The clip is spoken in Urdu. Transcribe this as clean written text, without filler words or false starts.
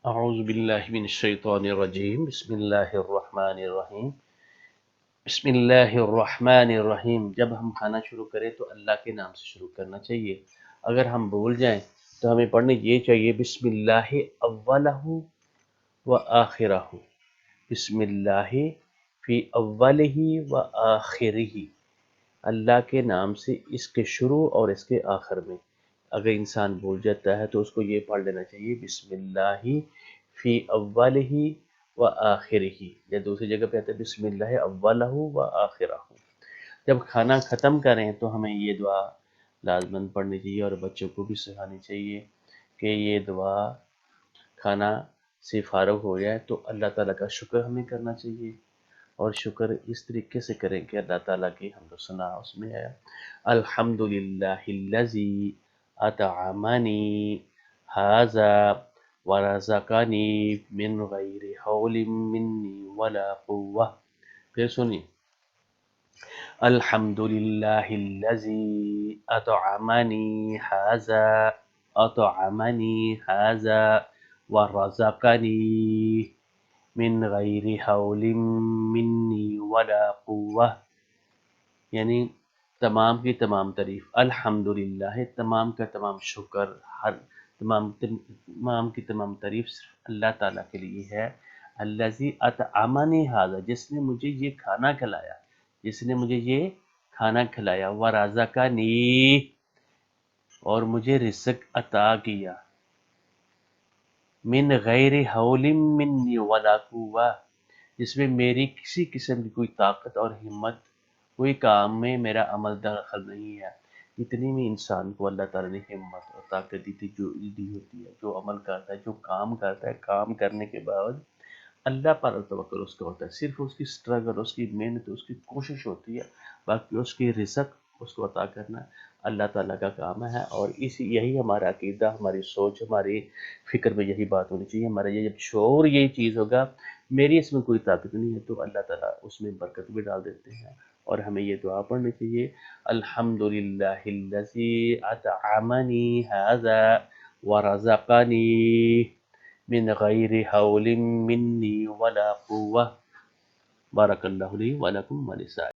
اعوذ باللہ من الشیطان الرجیم بسم اللہ الرحمن الرحیم بسم اللہ الرحمن الرحیم۔ جب ہم کھانا شروع کریں تو اللہ کے نام سے شروع کرنا چاہیے۔ اگر ہم بھول جائیں تو ہمیں پڑھنے یہ چاہیے بسم اللہ اولہ و آخرہ، بسم اللہ فی اولہ و آخرہ، اللہ کے نام سے اس کے شروع اور اس کے آخر میں۔ اگر انسان بھول جاتا ہے تو اس کو یہ پڑھ لینا چاہیے بسم اللہ فی اولہ و آخرہ، یا دوسری جگہ پہ آتا ہے بسم اللہ اولہ و آخرہ۔ جب کھانا ختم کریں تو ہمیں یہ دعا لازماً پڑھنی چاہیے اور بچوں کو بھی سکھانی چاہیے کہ یہ دعا کھانا سے فارغ ہو جائے تو اللہ تعالیٰ کا شکر ہمیں کرنا چاہیے، اور شکر اس طریقے سے کریں کہ اللہ تعالیٰ کی حمد و ثنا اس میں ہے۔ الحمدللہ الذی اطعمنی ھذا ورزقنی من غیر حول منی ولا قوہ۔ پھر سنی، الحمدللہ الذی اطعمنی ھذا ورزقنی من غیر حول منی ولا قوہ، یعنی تمام کی تمام تعریف، الحمدللہ تمام کا تمام شکر، تمام کی تمام تعریف صرف اللہ تعالیٰ کے لیے ہے۔ الذی اطعمنی ھذا، جس نے مجھے یہ کھانا کھلایا، ورزقنی، اور مجھے رزق عطا کیا، من غیر حول منی ولا قوہ، جس میں میری کسی قسم کی کوئی طاقت اور ہمت، کوئی کام میں میرا عمل دخل نہیں ہے۔ اتنی میں انسان کو اللہ تعالیٰ نے ہمت اور طاقت دی ہوتی ہے، جو عمل کرتا ہے، جو کام کرتا ہے، کام کرنے کے بعد اللہ پر توکل اس کا ہوتا ہے، صرف اس کی سٹرگل، اس کی محنت، اس کی کوشش ہوتی ہے، باقی اس کی رزق اس کو عطا کرنا اللہ تعالیٰ کا کام ہے۔ اور یہی ہمارا عقیدہ، ہماری سوچ، ہماری فکر میں یہی بات ہونی چاہیے۔ ہمارا یہ جب شعور یہی چیز ہوگا، میری اس میں کوئی طاقت نہیں ہے، تو اللہ تعالیٰ اس میں برکت بھی ڈال دیتے ہیں۔ اور ہمیں یہ دعا پڑھنی چاہیے، الحمدللہ الذی اطعمنی ھذا ورزقنی من غیر حول منی ولا قوہ۔ بارک اللہ لی ولکم ولسائر